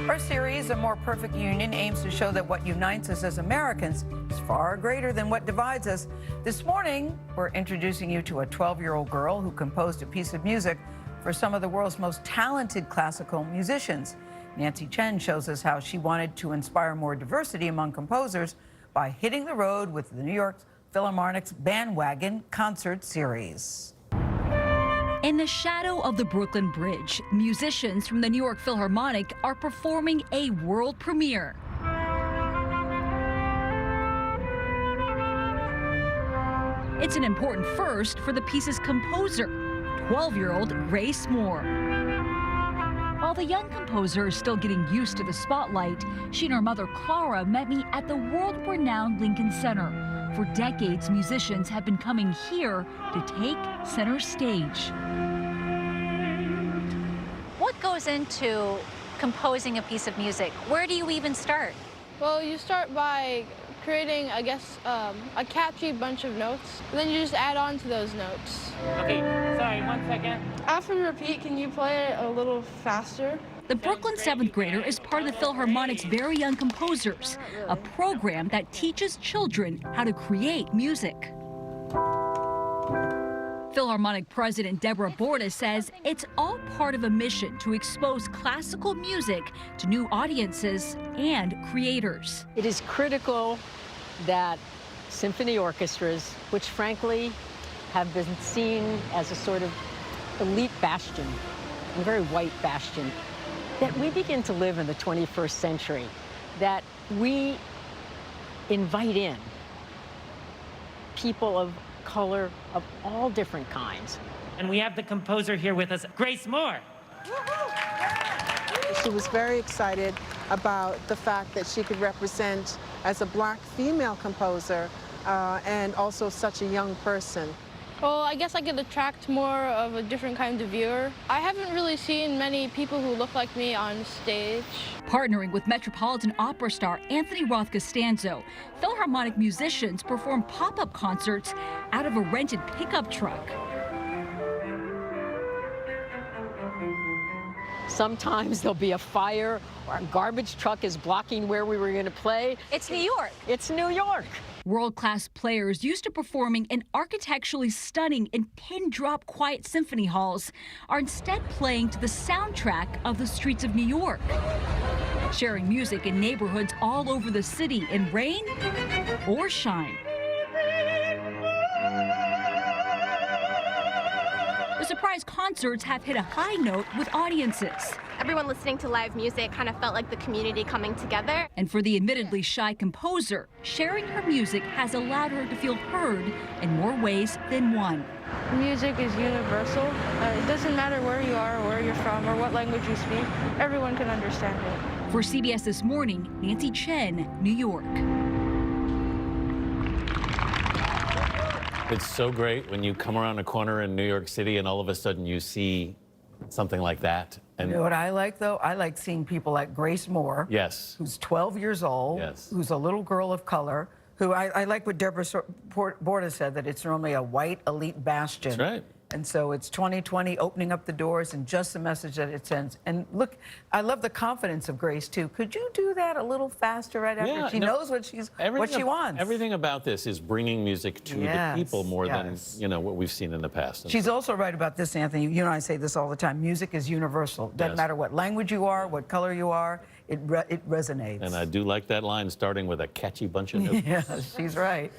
Our series, A More Perfect Union, aims to show that what unites us as Americans is far greater than what divides us. This morning, we're introducing you to a 12-year-old girl who composed a piece of music for some of the world's most talented classical musicians. Nancy Chen shows us how she wanted to inspire more diversity among composers by hitting the road with the New York Philharmonic's Bandwagon concert series. In the shadow of the Brooklyn Bridge, musicians from the New York Philharmonic are performing a world premiere. It's an important first for the piece's composer, 12-year-old Grace Moore. While the young composer is still getting used to the spotlight, she and her mother Clara met me at the world-renowned Lincoln Center. For decades, musicians have been coming here to take center stage. What goes into composing a piece of music? Where do you even start? Well, you start by creating, I guess, a catchy bunch of notes. And then you just add on to those notes. Okay, sorry, 1 second. After you repeat, can you play it a little faster? The Brooklyn 7th grader is part of the Philharmonic's Very Young Composers, a program that teaches children how to create music. Philharmonic President Deborah Borda says it's all part of a mission to expose classical music to new audiences and creators. It is critical that symphony orchestras, which frankly have been seen as a sort of elite bastion, a very white bastion, that we begin to live in the 21st century, that we invite in people of color of all different kinds. And we have the composer here with us, Grace Moore. She was very excited about the fact that she could represent as a black female composer and also such a young person. Well, I guess I could attract more of a different kind of viewer. I haven't really seen many people who look like me on stage. Partnering with Metropolitan Opera star Anthony Roth Costanzo, Philharmonic musicians perform pop-up concerts out of a rented pickup truck. Sometimes there'll be a fire or a garbage truck is blocking where we were going to play. It's New York. It's New York. World-class players used to performing in architecturally stunning and pin-drop quiet symphony halls are instead playing to the soundtrack of the streets of New York, sharing music in neighborhoods all over the city in rain or shine. The surprise concerts have hit a high note with audiences. Everyone listening to live music kind of felt like the community coming together. And for the admittedly shy composer, sharing her music has allowed her to feel heard in more ways than one. Music is universal. It doesn't matter where you are or where you're from or what language you speak. Everyone can understand it. For CBS This Morning, Nancy Chen, New York. It's so great when you come around a corner in New York City and all of a sudden you see something like that. And You know what I like, though? I like seeing people like Grace Moore, yes, who's 12 years old, yes, who's a little girl of color, who I like what Deborah Borda said, that it's normally a white elite bastion. that's right. And so it's 2020 opening up the doors and just the message that it sends. And look, I love the confidence of Grace, too. Could you do that a little faster right after she knows what she wants? Everything about this is bringing music to the people more than, you know, what we've seen in the past. She's also right about this, Anthony. You and I say this all the time. Music is universal. Doesn't matter what language you are, what color you are, it resonates. And I do like that line, starting with a catchy bunch of notes. Yeah, she's right.